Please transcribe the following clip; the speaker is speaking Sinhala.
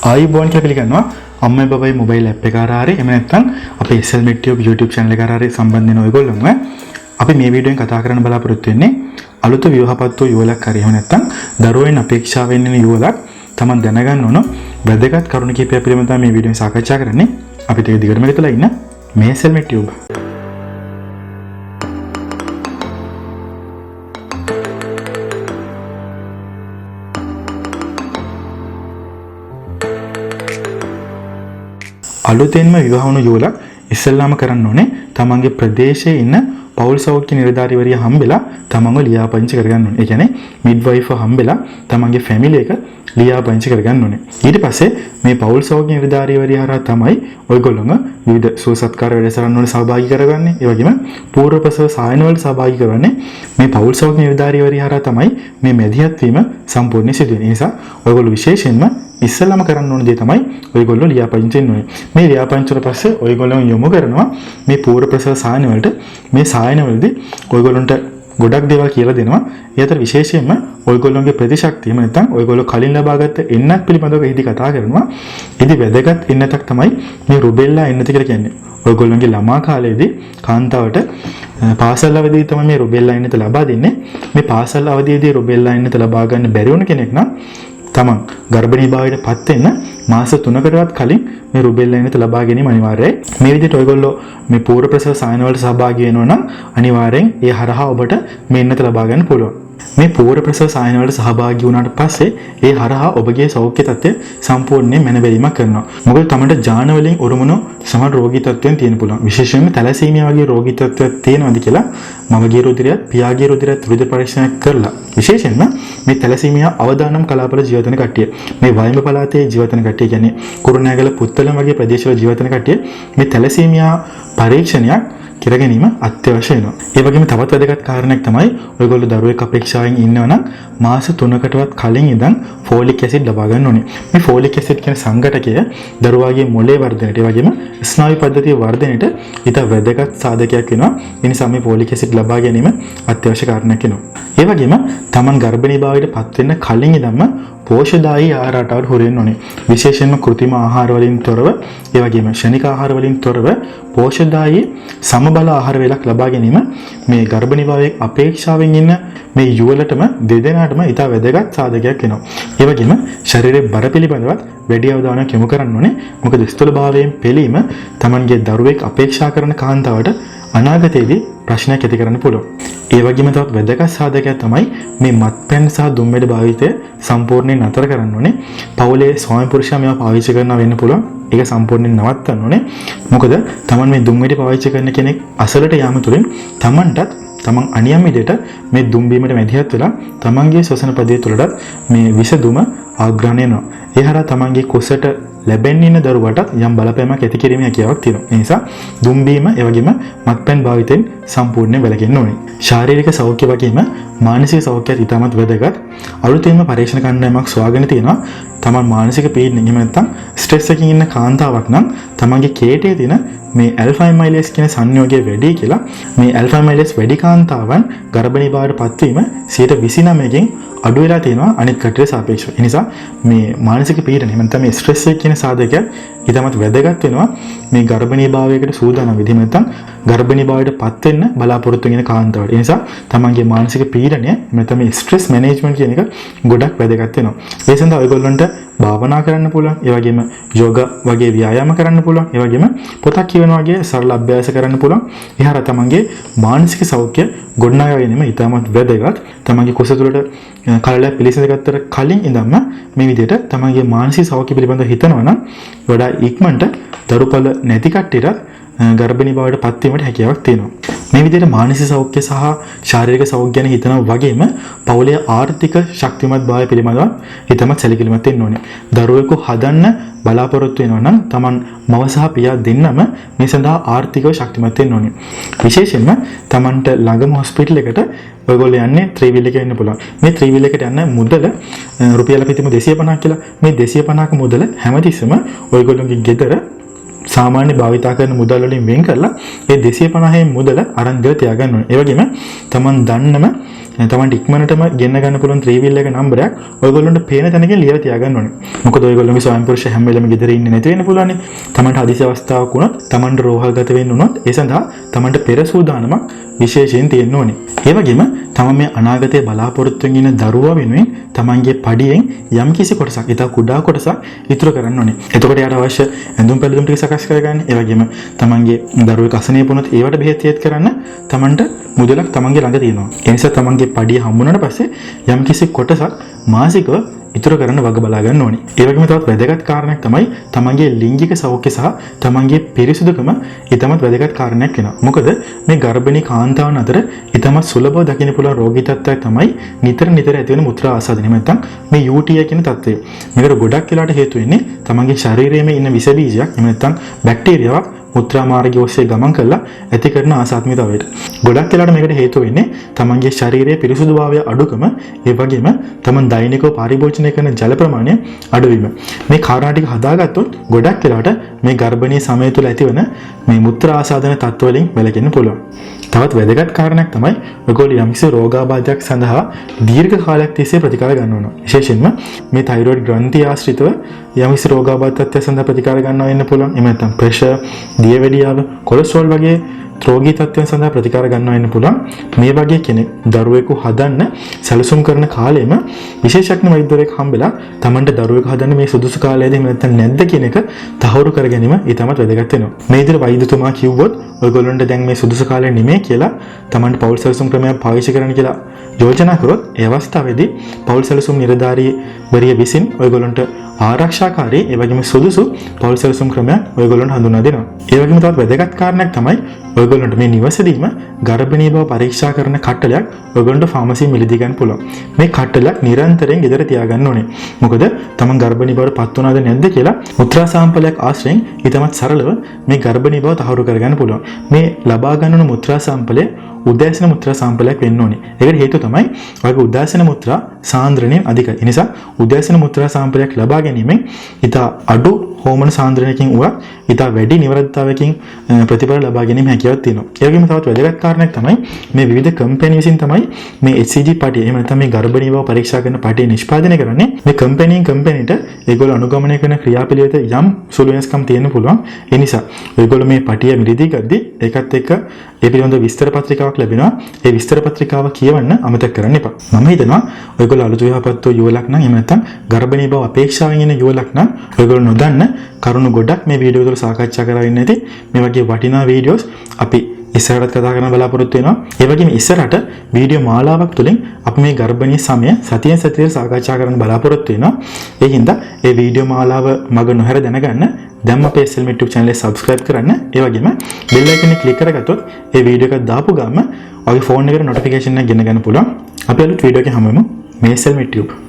ආයිබෝන් කියලා පිළිගන්නවා අම්මයි බබයි මොබයිල් ඇප් එක කරා හරි එහෙම නැත්නම් අපේ SLMet Tube YouTube channel එක කරා හරි සම්බන්ධ වෙන ඔයගොල්ලෝම අපි මේ වීඩියෝෙන් කතා කරන්න බලාපොරොත්තු වෙන්නේ අලුත විවාහපත් වූ යුවලක් හරි එහෙම නැත්නම් දරුවෙන් අපේක්ෂාවෙන් ඉන්න යුවලක් තමන් දැනගන්න ඕන වැදගත් කරුණු කිහිපයක් පිළිබඳව මේ වීඩියෝෙන් සාකච්ඡා කරන්නේ. අපිට ඒක දිගටම එකතුලා ඉන්න මේ SLMet Tube. අලුතෙන්ම විවාහ වුණු යුවලක් ඉස්සෙල්ලාම කරන්න ඕනේ තමන්ගේ ප්‍රදේශයේ ඉන්න පෞල් සෞඛ්‍ය නිලධාරිවරිය හම්බෙලා තමන්ව ලියාපදිංචි කරගන්න ඕනේ. ඒ කියන්නේ මිඩ්වයිෆර් හම්බෙලා තමන්ගේ ෆැමිලි එක ලියාපදිංචි කරගන්න ඕනේ. ඊට පස්සේ මේ පෞල් සෞඛ්‍ය නිලධාරිවරිය හරහා තමයි ඔයගොල්ලෝම විවිධ සුවසත්කාර වැඩසටහන් වල සහභාගී කරගන්නේ. ඒ වගේම පූර්ව ප්‍රසව සායන වල සහභාගී කරගන්නේ. මේ පෞල් සෞඛ්‍ය නිලධාරිවරිය හරහා තමයි මේ මැදිහත් වීම සම්පූර්ණ සිදු වෙන්නේ. ඒ නිසා ඔයගොල්ලෝ විශේෂයෙන්ම ඉස්සෙල්ලාම කරන්න ඕන දේ තමයි ඔයගොල්ලෝ ලියාපදිංචි වෙන්න ඕනේ. මේ ලියාපදිංචි වල පස්සේ ඔයගොල්ලෝ යොමු කරනවා මේ පූර්ව ප්‍රසව සායන වලට. මේ සායන වලදී ඔයගොල්ලන්ට ගොඩක් දේවල් කියලා දෙනවා. ඒ අතර විශේෂයෙන්ම ඔයගොල්ලෝගේ ප්‍රතිශක්තිය නැත්නම් ඔයගොල්ලෝ කලින් ලබාගත්ත එන්නත් පිළිබඳව එහිදී කතා කරනවා. ඉතින් වැදගත් එන්නතක් තමයි මේ රුබෙල්ලා එන්නත කියලා කියන්නේ. ඔයගොල්ලෝගේ ළමා කාලයේදී කාන්තාවට පාසල් අවදියේ තමයි මේ රුබෙල්ලා එන්නත ලබා දෙන්නේ. මේ පාසල් අවදියේදී රුබෙල්ලා එන්නත ලබා ගන්න බැරි වුණ කෙනෙක් නම් තමන් ගර්භණී භාවයට පත් වෙන්න මාස 3කටවත් කලින් මේ රුබෙල්ලා එන්නත ලබා ගැනීම අනිවාර්යයි. මේ විදිහට ඔයගොල්ලෝ මේ පූර්ව ප්‍රසව සායන වලට සහභාගී වෙනවා නම් අනිවාර්යෙන් ඒ හරහා ඔබට මේ එන්නත ලබා ගන්න පුළුවන්. මේ පූර්ව ප්‍රසව සායන වලට සහභාගී වුණාට පස්සේ ඒ හරහා ඔබගේ සෞඛ්‍ය තත්ත්වය සම්පූර්ණයෙන් මැනබැලීමක් කරනවා. මොකද තමන්ට ජාන වලින් උරුමන සමහර රෝගී තත්ත්වයන් තියෙන පුළුවන්. විශේෂයෙන්ම තැලසීමියා වගේ රෝගී තත්ත්වයක් තියෙනවද කියලා මවගේ රුධිරයත් පියාගේ රුධිරයත් රුධිර පරීක්ෂණයක් කරලා විශේෂයෙන්ම මේ තැලසීමියා අවදානම් කලාපවල ජීවත් වෙන කට්ටිය මේ වයඹ පළාතේ ජීවත් වෙන කට්ටිය කියන්නේ කුරුණෑගල පුත්තලම වගේ ප්‍රදේශවල ජීවත් වෙන කට්ටිය මේ තැලසීමියා පරීක්ෂණයක් කර ගැනීම අත්‍යවශ්‍ය වෙනවා. ඒ වගේම තවත් වැදගත් කාරණයක් තමයි ඔයගොල්ලෝ දරුවෙක් අපේක්ෂාවෙන් ඉන්නවා නම් මාස 3කටවත් කලින් ඉඳන් ෆෝලික් ඇසිඩ් ලබා ගන්න ඕනේ. මේ ෆෝලික් ඇසිඩ් කියන සංඝටකය දරුවාගේ මොළේ වර්ධනයට ඒ වගේම ස්නායු පද්ධතියේ වර්ධනයට ඊට වැදගත් සාධකයක් වෙනවා. ඒ නිසා මේ ෆෝලික් ඇසිඩ් ලබා ගැනීම අත්‍යවශ්‍ය කාරණයක් වෙනවා. ඒ වගේම Taman ගර්භණී භාවයට පත් වෙන්න කලින් ඉඳන්ම පෝෂදායී ආහාර රටාවට හුරු වෙන්න ඕනේ. විශේෂයෙන්ම කෘත්‍රිම ආහාර වලින් තොරව ඒ වගේම ක්ෂණික ආහාර වලින් තොරව පෝෂදායී සමබල ආහාර වේලක් ලබා ගැනීම මේ ගර්භණී භාවයේ අපේක්ෂාවෙන් ඉන්න මේ යුවලටම දෙදෙනාටම ඉතා වැදගත් සාධකයක් වෙනවා. ඒ වගේම ශරීරයේ බර පිළිබඳවත් වැඩි අවධානයක් යොමු කරන්න ඕනේ. මොකද ස්ථූල භාවයෙන් පෙළීම Tamanගේ දරුවෙක් අපේක්ෂා කරන කාන්තාවට අනාගතයේදී ප්‍රශ්නයක් ඇති කරන්න පුළුවන්. ඒ වගේම තවත් වැදගත් සාධකයක් තමයි මේ මත්පැන් සහ දුම්බැඩ භාවිතය සම්පූර්ණයෙන් නතර කරන්න ඕනේ. පවුලේ ස්වාමි පුරුෂයා මේවා පාවිච්චි කරනවා වෙන්න පුළුවන්. ඒක සම්පූර්ණයෙන් නවත්තන්න ඕනේ. මොකද Taman මේ දුම්බැඩ පාවිච්චි කරන කෙනෙක් අසලට යාම තුළින් Tamanටත් තමන් අනියම් විදිහට මේ දුම් බීමට මැදිහත් වෙලා තමන්ගේ ශ්වසන පදයේ තුලටත් මේ විස දුම ආග්‍රහණය වෙනවා. ඒ හරහා තමන්ගේ කුසට ලැබෙන්න ඉන්න දරුවටත් යම් බලපෑමක් ඇති කිරීමේ හැකියාවක් තියෙනවා. ඒ නිසා දුම් බීම ඒ වගේම මත්පැන් භාවිතයෙන් සම්පූර්ණයෙන් වැළකෙන්න ඕනේ. ශාරීරික සෞඛ්‍ය වගේම මානසික සෞඛ්‍යයත් ඉතාමත් වැදගත්. අලුතෙන්ම පරීක්ෂණ කණ්ඩායමක් සොයාගෙන තියෙනවා. තමන් මානසික පීඩනයෙන් එහෙම නැත්නම් ස්ට්‍රෙස් එකකින් ඉන්න කාන්තාවක් නම් තමන්ගේ කේටේ තියෙන මේ ඇල්ෆා ඇමයිලේස් කියන සංයෝගය වැඩි කියලා මේ ඇල්ෆා ඇමයිලේස් වැඩි කාන්තාවන් ගර්භණී භාවයට පත්වීම 29%කින් අඩු වෙලා තියෙනවා අනිත් කටට සාපේක්ෂව. ඒ නිසා මේ මානසික පීඩන එහෙම නැත්නම් මේ ස්ට්‍රෙස් එක කියන සාධකයක් ඊටමත් වැදගත් වෙනවා මේ ගර්භණී භාවයකට සූදානම් වෙදී නැත්නම් ගර්භණී භාවයට පත් වෙන්න බලාපොරොත්තු වෙන කාන්තාවට. ඒ නිසා තමන්ගේ මානසික පීඩනය නැත්නම් මේ ස්ට්‍රෙස් මැනේජ්මන්ට් කියන එක ගොඩක් වැදගත් වෙනවා. ඒ සඳහා ඔයගොල්ලන්ට භාවනා කරන්න පුළුවන්. ඒ වගේම යෝගා වගේ ව්‍යායාම කරන්න පුළුවන්. ඒ වගේම පොතක් කියවන වගේ සරල අභ්‍යාස කරන්න පුළුවන්. ඒ හරහා තමන්ගේ මානසික සෞඛ්‍ය ගොඩනගා ගැනීම ඉතාමත් වැදගත්. තමන්ගේ කුස තුළට කලලයක් පිළිසඳගත්තට කලින් ඉඳන්ම මේ විදිහට තමන්ගේ මානසික සෞඛ්‍ය පිළිබඳව හිතනවා නම් වඩා ඉක්මනට දරුපල නැති කට්ටියට ගර්භණී භාවයට පත් වීමට හැකියාවක් තියෙනවා. මේ විදිහට මානසික සෞඛ්‍ය සහ ශාරීරික සෞඛ්‍ය ගැන හිතනවා වගේම පවුලේ ආර්ථික ශක්තිමත් භාවය පිළිබඳව හිතමත් සැලකිලිමත් වෙන්න ඕනේ. දරුවෙකු හදන්න බලාපොරොත්තු වෙනවා නම් Taman මව සහ පියා දෙන්නම මේ සඳහා ආර්ථිකව ශක්තිමත් වෙන්න ඕනේ. විශේෂයෙන්ම Tamanට ළඟම හොස්පිටල් එකට ඔයගොල්ලෝ යන්නේ ත්‍රිවිල් එකේ ඉන්න පුළුවන්. මේ ත්‍රිවිල් එකට යන්න මුදල රුපියල් අපි හිතමු 250ක් කියලා. මේ 250ක මුදල හැමතිස්සෙම ඔයගොල්ලෝගේ ගෙදර සාමාන්‍ය භාවිතා කරන මුදල් වලින් වෙන් කරලා ඒ 250 මුදල අරන් ගෙදර තියාගන්න ඕනේ. ඒ වගේම Taman දන්නම තමන්ට ඉක්මනටම ගෙන්න ගන්න පුළුවන් 3 wheel එක නම්බරයක් ඔයගොල්ලන්ට පේන තැනකින් ලියලා තියාගන්න ඕනේ. මොකද ඔයගොල්ලෝගේ ස්වයං පුරුෂ හැම වෙලෙම ගෙදර ඉන්නේ නැති වෙන්න පුළුවන්. තමන්ට හදිසි අවස්ථාවක් වුණොත් තමන්ට රෝහල්ගත වෙන්න උනොත් ඒ සඳහා තමන්ට පෙර සූදානමක් විශේෂයෙන් තියෙන්න ඕනේ. ඒ වගේම තමන් මේ අනාගතයේ බලාපොරොත්තු වෙන දරුවා වෙනුවෙන් තමන්ගේ පඩියෙන් යම්කිසි කොටසක්, ඊට කුඩා කොටසක් ඉතුරු කරන්න ඕනේ. එතකොට යාට අවශ්‍ය ඇඳුම් පැළඳුම් ටික සකස් කරගන්න. ඒ වගේම තමන්ගේ දරුවෙක් අසනීප වුණොත් ඒවට බෙහෙත් තියත් කරන්න තමන්ට මුදලක් තමන්ගේ ළඟ තියෙනවා. ඒ නිසා තමන්ගේ පඩිය හම්බුනට පස්සේ යම්කිසි කොටසක් මාසිකව ඉතුරු කරන්න වග බලා ගන්න ඕනේ. ඒ වගේම තවත් වැදගත් කාරණයක් තමයි තමන්ගේ ලිංගික සෞඛ්‍ය සහ තමන්ගේ පිරිසිදුකම ඊටමත් වැදගත් කාරණයක් වෙනවා. මොකද මේ ගර්භණී කාන්තාවන් අතර ඊටමත් සුලභව දකින්න පුළුවන් රෝගී තත්ත්වයක් තමයි නිතර ඇති වෙන මුත්‍රා ආසාදනය. නැත්නම් මේ UTI කියන තත්ත්වය. මේකට ගොඩක් වෙලාට හේතු වෙන්නේ තමන්ගේ ශරීරයේ ඉන්න විස බීජයක් එහෙම නැත්නම් බැක්ටීරියාවක් මුත්‍රා මාර්ගය ඔස්සේ ගමන් කරලා ඇති කරන ආසාත්මිකතාවයට. ගොඩක් වෙලාට මේකට හේතු වෙන්නේ තමන්ගේ ශරීරයේ පිරිසුදුභාවය අඩුකම, ඒ වගේම තමන් දෛනිකව පරිභෝජනය කරන ජල ප්‍රමාණය අඩුවීම. මේ කාරණා ටික හදාගත්තොත් ගොඩක් වෙලාට මේ ගර්භණී සමය තුළ ඇතිවන මේ මුත්‍රා ආසාදන තත්ත්ව වලින් වැළකෙන්න පුළුවන්. තවත් වැදගත් කාරණයක් තමයි ඔයගොල්ලෝ යම්කිසි රෝගාබාධයක් සඳහා දීර්ඝ කාලයක් තිස්සේ ප්‍රතිකාර ගන්න ඕන. විශේෂයෙන්ම මේ තයිරොයිඩ් ග්‍රන්ථිය ආශ්‍රිතව යම්කිසි රෝගාබාධයක් සඳහා ප්‍රතිකාර ගන්නවා වෙන්න පුළුවන්. එහෙම නැත්නම් ප්‍රෙෂර්, දියවැඩියාව, කොලෙස්ටරෝල් වගේ රෝගී තත්ත්වයන් සඳහා ප්‍රතිකාර ගන්නවා වෙන්න පුළුවන්. මේ වගේ කෙනෙක් දරුවෙකු හදන්න සැලසුම් කරන කාලෙම විශේෂඥ වෛද්‍යවරයෙක් හම්බෙලා Tamanට දරුවෙකු හදන්න මේ සුදුසු කාලයද එහෙම නැත්නම් නැද්ද කියන එක තහවුරු කර ගැනීම ඊටමත් වැදගත් වෙනවා. මේ විදිහට වෛද්‍යතුමා කිව්වොත් ඔයගොල්ලන්ට දැන් මේ සුදුසු කාලය නෙමෙයි කියලා Tamanට පෞල් සැලසුම් ක්‍රමයක් පාවිච්චි කරන්න කියලා යෝජනා කරොත් ඒ අවස්ථාවේදී පෞල් සැලසුම් නිලධාරිවරිය විසින් ඔයගොල්ලන්ට ආරක්ෂාකාරී ඒ වගේම සුදුසු පෞල් සැලසුම් ක්‍රමයක් ඔයගොල්ලන්ට හඳුන්වා දෙනවා. ඒ වගේම තවත් වැදගත් කාරණයක් තමයි ඔයගොල්ලන්ට මේ නිවසේදීම ගර්භණී බව පරීක්ෂා කරන කට්ටලයක් ඔයගොල්ලන්ට ෆාමසියෙන් මිලදී ගන්න පුළුවන්. මේ කට්ටලයක් නිරන්තරයෙන් ගෙදර තියාගන්න ඕනේ. මොකද තමන් ගර්භණී බවට පත් වුණාද නැද්ද කියලා මුත්‍රා සාම්පලයක් ආශ්‍රයෙන් ඊටමත් සරලව මේ ගර්භණී බව තහවුරු කරගන්න පුළුවන්. මේ ලබා ගන්න මුත්‍රා සාම්පලය උදෑසන මුත්‍රා සාම්පලයක් වෙන්න ඕනේ. ඒකට හේතුව තමයි ඔයගේ උදෑසන මුත්‍රා සාන්ද්‍රණය අධිකයි. ඒ නිසා උදෑසන මුත්‍රා සාම්පලයක් ලබා ගැනීමෙන් ඊට අඩු හෝමෝන සාන්ද්‍රණයකින් උවත් ඊට වැඩි නිවැරදිතාවයකින් ප්‍රතිඵල ලබා ගැනීම හැකියාවක් තියෙනවා. ඒ වගේම තවත් වැදගත් කාරණයක් තමයි මේ විවිධ කම්පැනි විසින් තමයි මේ HCG පටිය එහෙම නැත්නම් මේ ගර්භණී බව පරීක්ෂා කරන පටිය නිෂ්පාදනය කරන්නේ. මේ කම්පැනිට ඒගොල්ලෝ අනුගමනය කරන ක්‍රියාපිළිවෙත යම් සුළු වෙනස්කම් තියෙන්න පුළුවන්. ඒ නිසා ඔයගොල්ලෝ මේ පටිය මිලදී ගද්දී ඒකත් එක්ක ඒ පිළිබඳ විස්තර පත්‍රිකාවක් ලැබෙනවා. ඒ විස්තර පත්‍රිකාව කියවන්න අමතක කරන්න එපා. මම හිතනවා ඔයගොල්ලෝ අලුත් විවාහපත් වූ යුවලක් නම් එහෙම නැත්නම් ගර්භණී බව අපේක්ෂාවෙන් ඉන්න යුවලක් නම් ඔයගොල්ලෝ නොදන්න කරුණු ගොඩක් මේ වීඩියෝ තුළ සාකච්ඡා කරගෙන නැති මේ වගේ වටිනා වීඩියෝස් අපි ඉස්සරහට කතා කරන්න බලාපොරොත්තු වෙනවා. ඒ වගේම ඉස්සරහට වීඩියෝ මාලාවක් තුළින් අපි මේ ගර්භණී සමය සතියෙන් සතියට සාකච්ඡා කරන්න බලාපොරොත්තු වෙනවා. ඒ හින්දා ඒ වීඩියෝ මාලාව මග නොහැර දැනගන්න දැන් අපේ SL YouTube channel එක subscribe කරන්න. ඒ වගේම bell icon එක click කරගත්තොත් ඒ වීඩියෝ එක දාපු ගාම ඔයගේ ෆෝන් එකට notification එක ගෙන ගන්න පුළුවන්. අපි අලුත් වීඩියෝ එකකින් හමු වෙමු. මේ SL YouTube